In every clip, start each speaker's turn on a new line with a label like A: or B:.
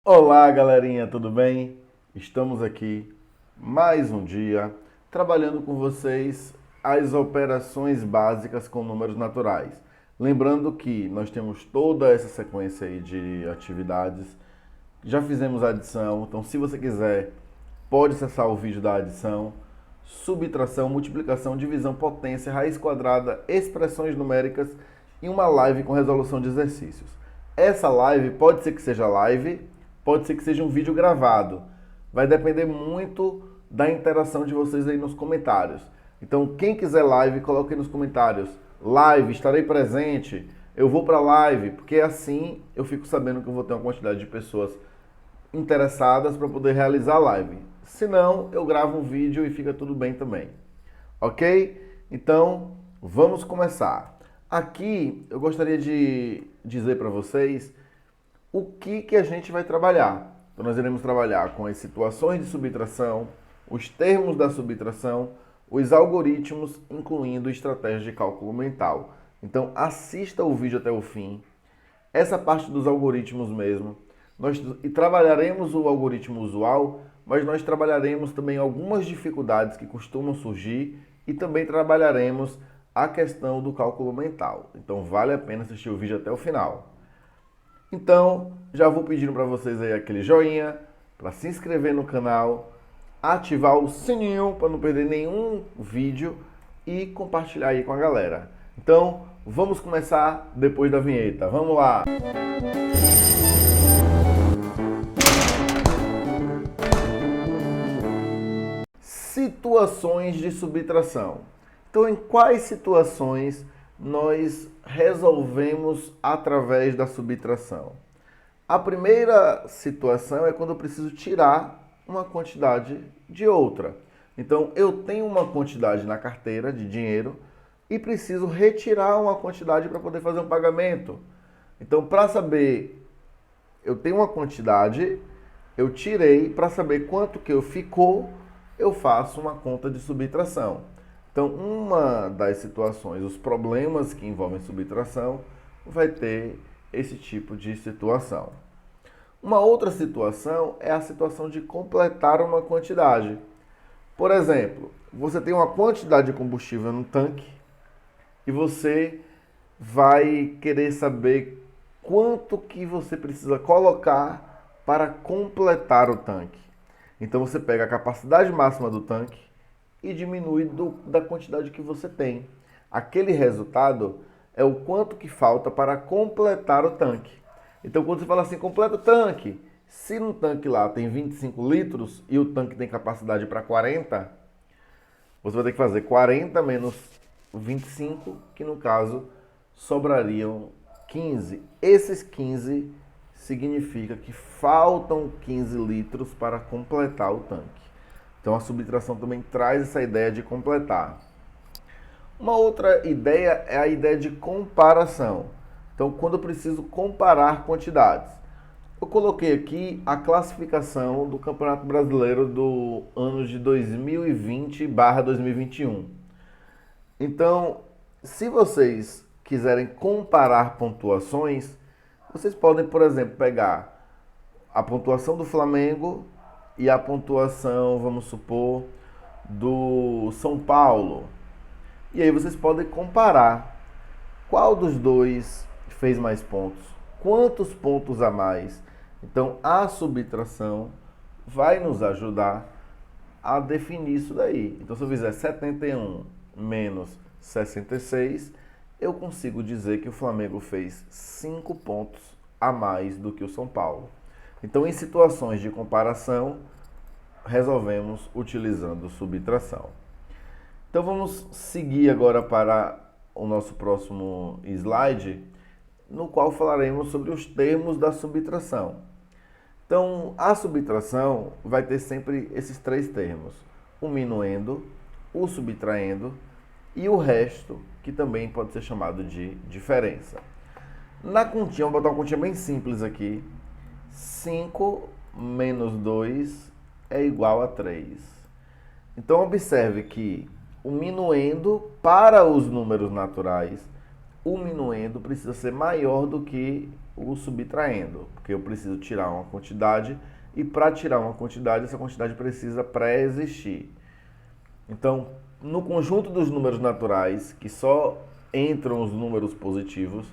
A: Olá, galerinha, tudo bem? Estamos aqui mais um dia trabalhando com vocês as operações básicas com números naturais. Lembrando que nós temos toda essa sequência aí de atividades. Já fizemos a adição, então se você quiser, pode acessar o vídeo da adição, subtração, multiplicação, divisão, potência, raiz quadrada, expressões numéricas e uma live com resolução de exercícios. Essa live pode ser que seja live, pode ser que seja um vídeo gravado. Vai depender muito da interação de vocês aí nos comentários. Então, quem quiser live, coloque aí nos comentários. Live, estarei presente. Eu vou para live, porque assim eu fico sabendo que eu vou ter uma quantidade de pessoas interessadas para poder realizar a live. Se não, eu gravo um vídeo e fica tudo bem também. Ok? Então, vamos começar. Aqui eu gostaria de dizer para vocês o que a gente vai trabalhar. Então, nós iremos trabalhar com as situações de subtração, os termos da subtração, os algoritmos, incluindo estratégias de cálculo mental. Então, assista o vídeo até o fim. Essa parte dos algoritmos mesmo. Nós trabalharemos o algoritmo usual, mas nós trabalharemos também algumas dificuldades que costumam surgir e também trabalharemos a questão do cálculo mental. Então, vale a pena assistir o vídeo até o final. Então, já vou pedindo para vocês aí aquele joinha, para se inscrever no canal, ativar o sininho para não perder nenhum vídeo e compartilhar aí com a galera. Então, vamos começar depois da vinheta. Vamos lá! Situações de subtração. Então, em quais situações nós resolvemos através da subtração? A primeira situação é quando eu preciso tirar uma quantidade de outra. Então, eu tenho uma quantidade na carteira de dinheiro e preciso retirar uma quantidade para poder fazer um pagamento. Então, para saber, eu tenho uma quantidade, eu tirei, para saber quanto que eu ficou, eu faço uma conta de subtração. Então, uma das situações, os problemas que envolvem subtração, vai ter esse tipo de situação. Uma outra situação é a situação de completar uma quantidade. Por exemplo, você tem uma quantidade de combustível no tanque e você vai querer saber quanto que você precisa colocar para completar o tanque. Então você pega a capacidade máxima do tanque e diminui da quantidade que você tem. Aquele resultado é o quanto que falta para completar o tanque. Então quando você fala assim, completa o tanque, se no tanque lá tem 25 litros e o tanque tem capacidade para 40, você vai ter que fazer 40 menos 25, que no caso sobrariam 15. Esses 15 significa que faltam 15 litros para completar o tanque. Então a subtração também traz essa ideia de completar. Uma outra ideia é a ideia de comparação. Então, quando eu preciso comparar quantidades. Eu coloquei aqui a classificação do Campeonato Brasileiro do ano de 2020/2021. Então, se vocês quiserem comparar pontuações, vocês podem, por exemplo, pegar a pontuação do Flamengo e a pontuação, vamos supor, do São Paulo. E aí vocês podem comparar qual dos dois fez mais pontos, quantos pontos a mais. Então, a subtração vai nos ajudar a definir isso daí. Então, se eu fizer 71 menos 66, eu consigo dizer que o Flamengo fez 5 pontos a mais do que o São Paulo. Então, em situações de comparação, resolvemos utilizando subtração. Então, vamos seguir agora para o nosso próximo slide, no qual falaremos sobre os termos da subtração. Então, a subtração vai ter sempre esses três termos: o minuendo, o subtraindo e o resto, que também pode ser chamado de diferença. Na continha, vamos botar uma continha bem simples aqui. 5 menos 2 é igual a 3. Então, observe que o minuendo, para os números naturais, o minuendo precisa ser maior do que o subtraindo, porque eu preciso tirar uma quantidade e para tirar uma quantidade, essa quantidade precisa pré-existir. Então, no conjunto dos números naturais, que só entram os números positivos,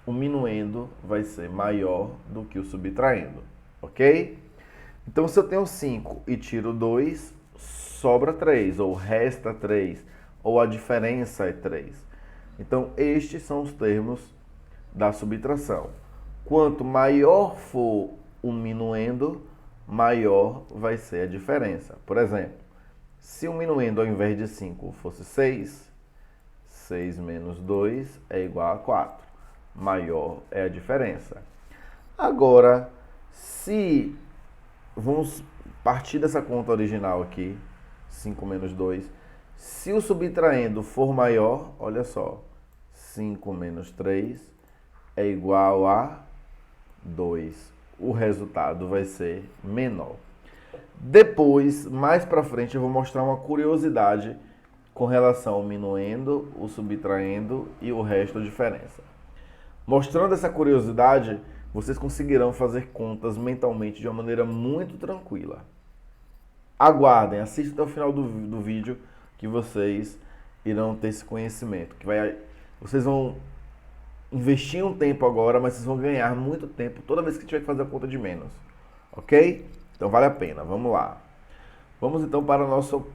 A: o minuendo vai ser maior do que o subtraindo, ok? Então, se eu tenho 5 e tiro 2, sobra 3, ou resta 3, ou a diferença é 3. Então, estes são os termos da subtração. Quanto maior for o minuendo, maior vai ser a diferença. Por exemplo, se o minuendo ao invés de 5 fosse 6, 6 menos 2 é igual a 4. Maior é a diferença. Agora, se vamos partir dessa conta original aqui, 5 menos 2, se o subtraindo for maior, olha só, 5 menos 3 é igual a 2. O resultado vai ser menor. Depois, mais para frente, eu vou mostrar uma curiosidade com relação ao minuendo, o subtraindo e o resto da diferença. Mostrando essa curiosidade, vocês conseguirão fazer contas mentalmente de uma maneira muito tranquila. Aguardem, assistam até o final do vídeo que vocês irão ter esse conhecimento. Vocês vão investir um tempo agora, mas vocês vão ganhar muito tempo toda vez que tiver que fazer a conta de menos. Ok? Então vale a pena, vamos lá. Vamos então para o nosso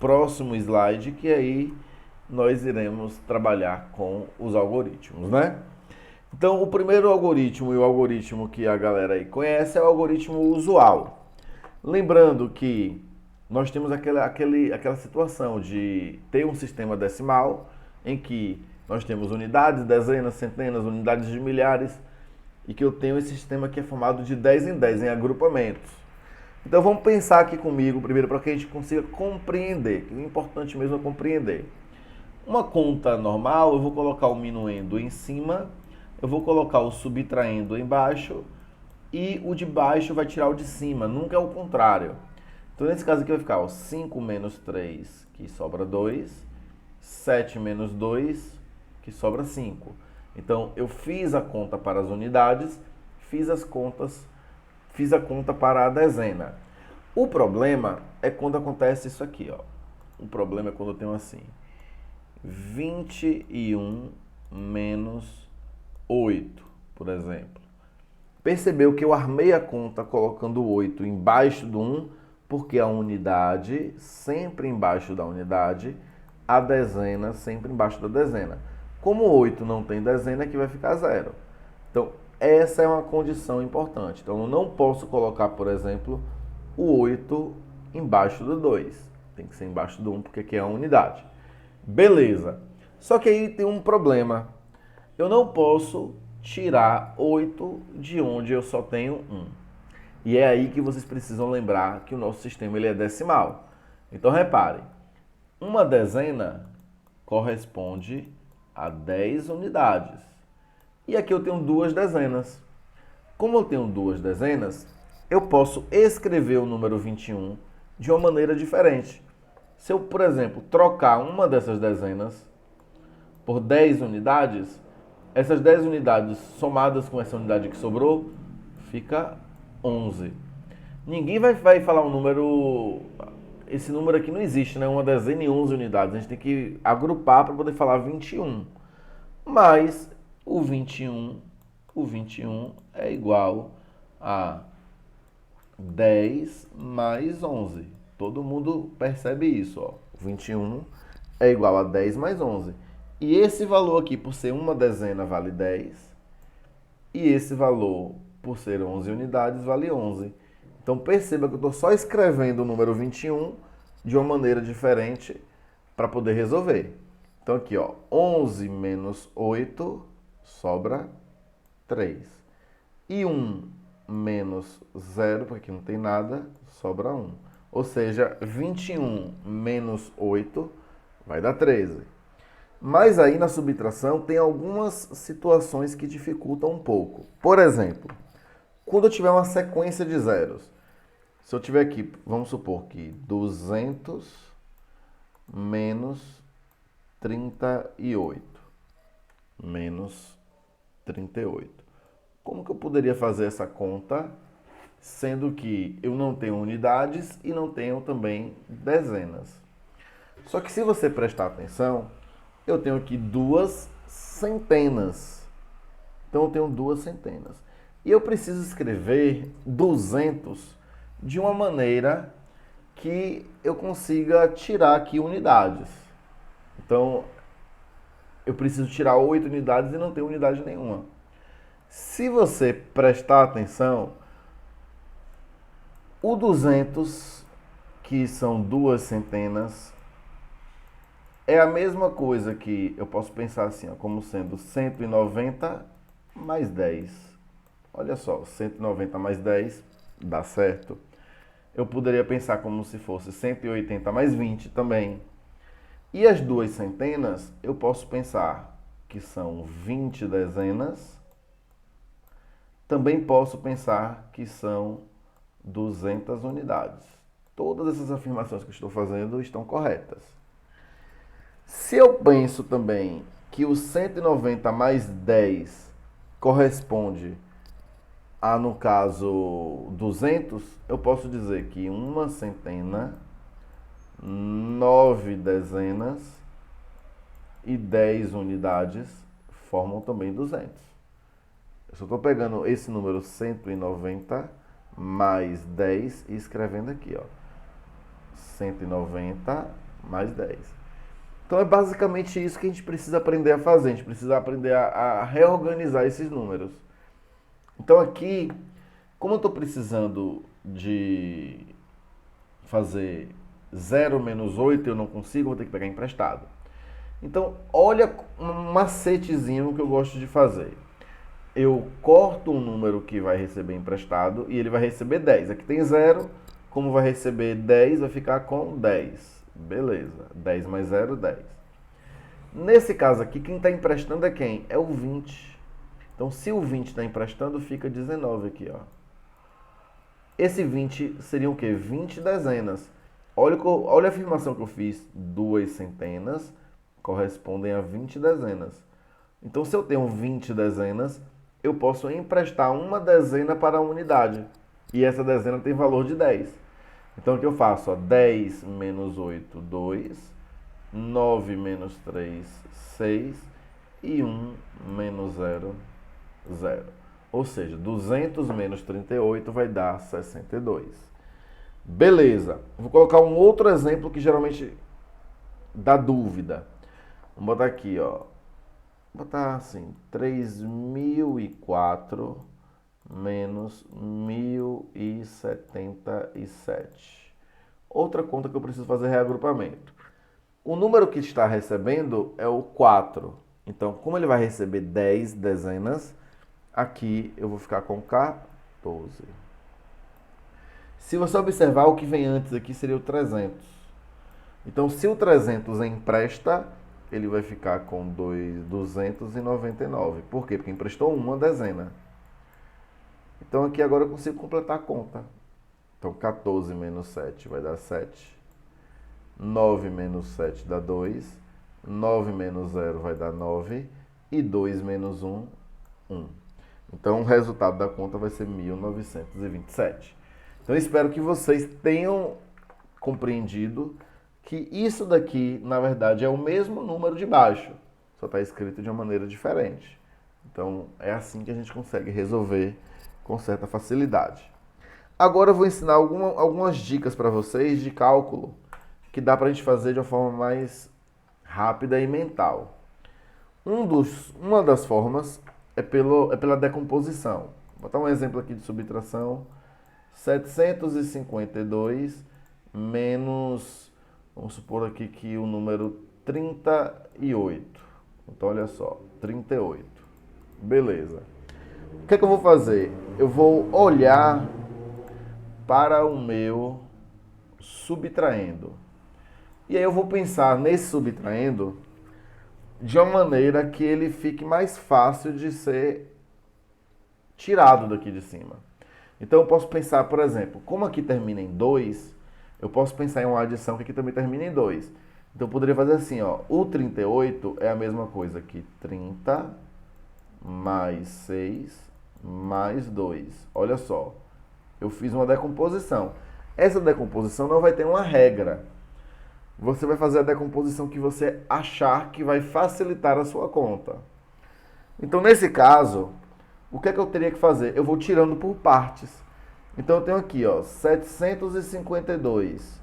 A: próximo slide, que aí nós iremos trabalhar com os algoritmos, né? Então, o primeiro algoritmo e o algoritmo que a galera aí conhece é o algoritmo usual. Lembrando que nós temos aquela situação de ter um sistema decimal em que nós temos unidades, dezenas, centenas, unidades de milhares e que eu tenho esse sistema que é formado de 10 em 10, em agrupamentos. Então, vamos pensar aqui comigo primeiro para que a gente consiga compreender, que o importante mesmo é compreender. Uma conta normal, eu vou colocar o minuendo em cima, eu vou colocar o subtraindo embaixo e o de baixo vai tirar o de cima, nunca é o contrário. Então, nesse caso aqui vai ficar 5 menos 3, que sobra 2, 7 menos 2, que sobra 5. Então, eu fiz a conta para as unidades, fiz a conta para a dezena. O problema é quando acontece isso aqui, ó. O problema é quando eu tenho assim, 21 menos 8, por exemplo. Percebeu que eu armei a conta colocando o 8 embaixo do 1, porque a unidade sempre embaixo da unidade, a dezena sempre embaixo da dezena. Como 8 não tem dezena, aqui vai ficar 0. Então, essa é uma condição importante. Então, eu não posso colocar, por exemplo, o 8 embaixo do 2. Tem que ser embaixo do 1, porque aqui é a unidade. Beleza. Só que aí tem um problema. Eu não posso tirar 8 de onde eu só tenho 1. E é aí que vocês precisam lembrar que o nosso sistema ele é decimal. Então, reparem. Uma dezena corresponde a 10 unidades. E aqui eu tenho duas dezenas. Como eu tenho duas dezenas, eu posso escrever o número 21 de uma maneira diferente. Se eu, por exemplo, trocar uma dessas dezenas por 10 unidades, essas 10 unidades somadas com essa unidade que sobrou, fica 11. Ninguém vai falar um número... Esse número aqui não existe, né? Uma dezena e 11 unidades. A gente tem que agrupar para poder falar 21. Mas o 21 é igual a 10 mais 11. Todo mundo percebe isso, ó. 21 é igual a 10 mais 11. E esse valor aqui, por ser uma dezena, vale 10. E esse valor, por ser 11 unidades, vale 11. Então, perceba que eu estou só escrevendo o número 21 de uma maneira diferente para poder resolver. Então, aqui, ó, 11 menos 8 sobra 3. E 1 menos 0, porque aqui não tem nada, sobra 1. Ou seja, 21 menos 8 vai dar 13. Mas aí na subtração tem algumas situações que dificultam um pouco. Por exemplo, quando eu tiver uma sequência de zeros, se eu tiver aqui, vamos supor que 200 menos 38, menos 38. Como que eu poderia fazer essa conta, sendo que eu não tenho unidades e não tenho também dezenas? Só que se você prestar atenção, eu tenho aqui duas centenas. Então eu tenho duas centenas. E eu preciso escrever 200 de uma maneira que eu consiga tirar aqui unidades. Então eu preciso tirar 8 unidades e não tenho unidade nenhuma. Se você prestar atenção, o 200, que são duas centenas, é a mesma coisa que eu posso pensar assim, ó, como sendo 190 mais 10. Olha só, 190 mais 10 dá certo. Eu poderia pensar como se fosse 180 mais 20 também. E as duas centenas, eu posso pensar que são 20 dezenas. Também posso pensar que são 200 unidades. Todas essas afirmações que eu estou fazendo estão corretas. Se eu penso também que o 190 mais 10 corresponde a, no caso, 200, eu posso dizer que uma centena, 9 dezenas e 10 unidades formam também 200. Eu só estou pegando esse número 190 mais 10 e escrevendo aqui, ó, 190 mais 10. Então é basicamente isso que a gente precisa aprender a fazer. A gente precisa aprender a reorganizar esses números. Então aqui, como eu estou precisando de fazer 0 menos 8, eu não consigo, vou ter que pegar emprestado. Então, olha um macetezinho que eu gosto de fazer. Eu corto um número que vai receber emprestado e ele vai receber 10. Aqui tem 0, como vai receber 10, vai ficar com 10. Beleza, 10 mais 0, 10. Nesse caso aqui, quem está emprestando é quem? É o 20. Então, se o 20 está emprestando, fica 19 aqui, ó. Esse 20 seria o quê? 20 dezenas. Olha a afirmação que eu fiz. Duas centenas correspondem a 20 dezenas. Então, se eu tenho 20 dezenas, eu posso emprestar uma dezena para a unidade. E essa dezena tem valor de 10. Então, o que eu faço? Ó, 10 menos 8, 2. 9 menos 3, 6. E 1 menos 0, 0. Ou seja, 200 menos 38 vai dar 62. Beleza. Vou colocar um outro exemplo que geralmente dá dúvida. Vamos botar aqui, ó. Vou botar assim, 3004 menos 1077. Outra conta que eu preciso fazer reagrupamento. O número que está recebendo é o 4. Então, como ele vai receber 10 dezenas, aqui eu vou ficar com 14. Se você observar, o que vem antes aqui seria o 300. Então, se o 300 empresta, ele vai ficar com 299. Por quê? Porque emprestou uma dezena. Então, aqui agora eu consigo completar a conta. Então, 14 menos 7 vai dar 7. 9 menos 7 dá 2. 9 menos 0 vai dar 9. E 2 menos 1, 1. Então, o resultado da conta vai ser 1927. Então, eu espero que vocês tenham compreendido que isso daqui, na verdade, é o mesmo número de baixo, só está escrito de uma maneira diferente. Então, é assim que a gente consegue resolver com certa facilidade. Agora eu vou ensinar algumas dicas para vocês de cálculo que dá para a gente fazer de uma forma mais rápida e mental. Uma das formas é pela decomposição. Vou botar um exemplo aqui de subtração. 752 menos, vamos supor aqui que o número 38. Então, olha só, 38. Beleza. O que é que eu vou fazer? Eu vou olhar para o meu subtraindo. E aí eu vou pensar nesse subtraindo de uma maneira que ele fique mais fácil de ser tirado daqui de cima. Então eu posso pensar, por exemplo, como aqui termina em 2, eu posso pensar em uma adição que aqui também termina em 2. Então eu poderia fazer assim, ó, o 38 é a mesma coisa que 30 mais 6 mais 2. Olha só, eu fiz uma decomposição. Essa decomposição não vai ter uma regra. Você vai fazer a decomposição que você achar que vai facilitar a sua conta. Então, nesse caso, o que é que eu teria que fazer? Eu vou tirando por partes. Então, eu tenho aqui, ó, 752.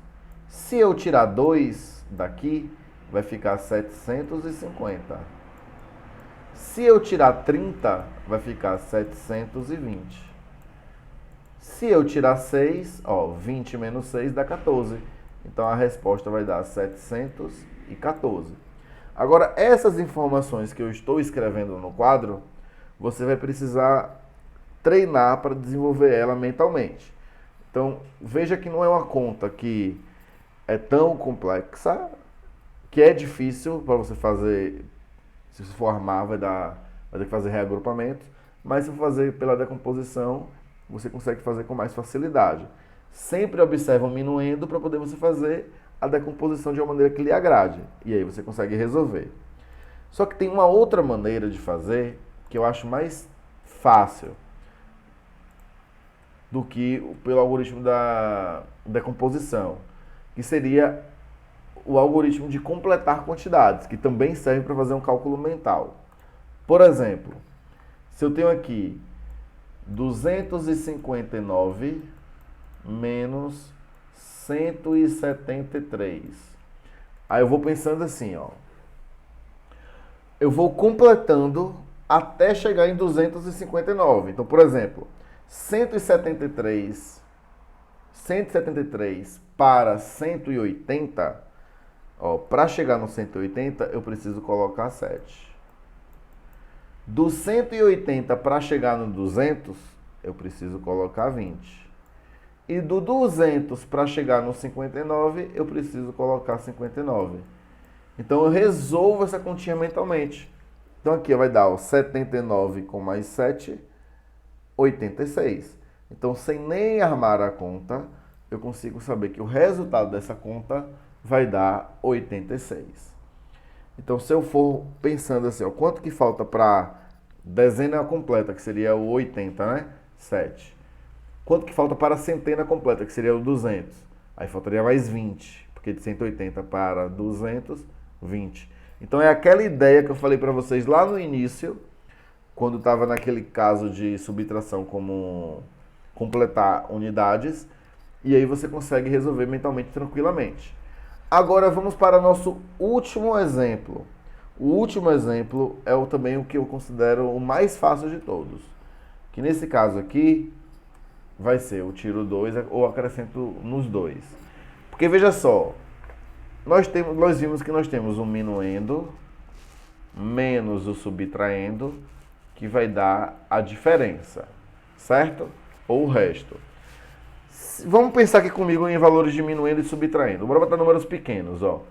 A: Se eu tirar 2 daqui, vai ficar 750. Se eu tirar 30, vai ficar 720. Se eu tirar 6, ó, 20 menos 6 dá 14. Então a resposta vai dar 714. Agora, essas informações que eu estou escrevendo no quadro, você vai precisar treinar para desenvolver ela mentalmente. Então, veja que não é uma conta que é tão complexa, que é difícil para você fazer. Se você for armar, vai ter que fazer reagrupamentos, mas se for fazer pela decomposição, você consegue fazer com mais facilidade. Sempre observa o minuendo para poder você fazer a decomposição de uma maneira que lhe agrade. E aí você consegue resolver. Só que tem uma outra maneira de fazer que eu acho mais fácil do que pelo algoritmo da decomposição, que seria o algoritmo de completar quantidades, que também serve para fazer um cálculo mental. Por exemplo, se eu tenho aqui 259 menos 173. Aí eu vou pensando assim, ó. Eu vou completando até chegar em 259. Então, por exemplo, 173 para 180, ó, para chegar no 180 eu preciso colocar 7. Do 180 para chegar no 200, eu preciso colocar 20. E do 200 para chegar no 59, eu preciso colocar 59. Então eu resolvo essa continha mentalmente. Então aqui vai dar ó, 79 com mais 7, 86. Então sem nem armar a conta, eu consigo saber que o resultado dessa conta vai dar 86. Então se eu for pensando assim, ó, quanto que falta para dezena completa, que seria o 80, né? 7. Quanto que falta para a centena completa, que seria o 200? Aí faltaria mais 20, porque de 180 para 200, 20. Então é aquela ideia que eu falei para vocês lá no início, quando estava naquele caso de subtração como completar unidades, e aí você consegue resolver mentalmente tranquilamente. Agora vamos para nosso último exemplo. O último exemplo é também o que eu considero o mais fácil de todos, que nesse caso aqui vai ser eu tiro 2 ou acrescento nos dois. Porque veja só, nós vimos que nós temos um minuendo menos o subtraindo, que vai dar a diferença, certo? Ou o resto. Vamos pensar aqui comigo em valores diminuindo e subtraindo. Bora botar números pequenos, ó.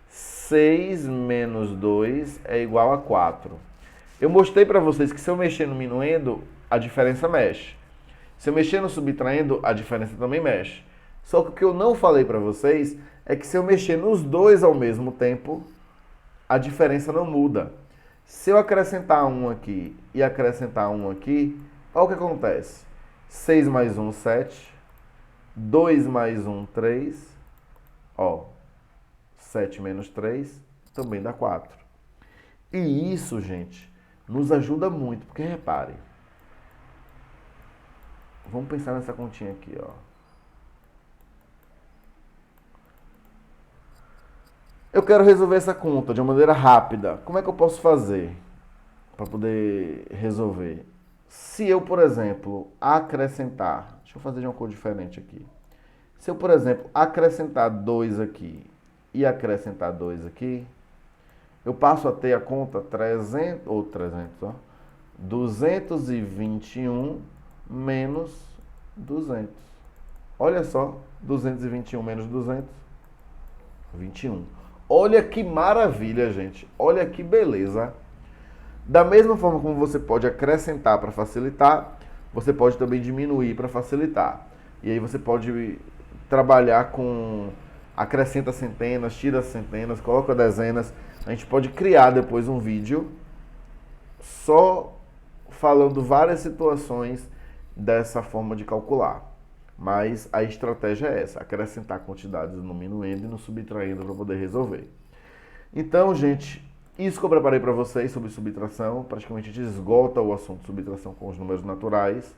A: 6 menos 2 é igual a 4. Eu mostrei para vocês que se eu mexer no minuendo, a diferença mexe. Se eu mexer no subtraindo, a diferença também mexe. Só que o que eu não falei para vocês é que se eu mexer nos dois ao mesmo tempo, a diferença não muda. Se eu acrescentar um aqui e acrescentar um aqui, olha o que acontece. 6 mais 1, 7. 2 mais 1, 3. Ó, 7 menos 3 também dá 4. E isso, gente, nos ajuda muito, porque reparem. Vamos pensar nessa continha aqui, ó. Eu quero resolver essa conta de uma maneira rápida. Como é que eu posso fazer para poder resolver? Se eu, por exemplo, acrescentar... Deixa eu fazer de uma cor diferente aqui. Se eu, por exemplo, acrescentar 2 aqui e acrescentar 2 aqui, eu passo a ter a conta 221 menos 200. Olha só, 221 menos 200, 21. Olha que maravilha, gente. Olha que beleza. Da mesma forma como você pode acrescentar para facilitar, você pode também diminuir para facilitar. E aí você pode trabalhar com acrescenta centenas, tira centenas, coloca dezenas. A gente pode criar depois um vídeo só falando várias situações dessa forma de calcular. Mas a estratégia é essa, acrescentar quantidades no minuendo e no subtraindo para poder resolver. Então, gente, isso que eu preparei para vocês sobre subtração, praticamente a gente esgota o assunto subtração com os números naturais.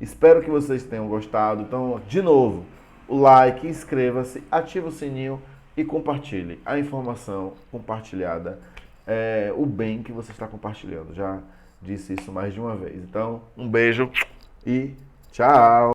A: Espero que vocês tenham gostado. Então, de novo, o like, inscreva-se, ative o sininho e compartilhe. A informação compartilhada é o bem que você está compartilhando. Já disse isso mais de uma vez. Então, um beijo e tchau!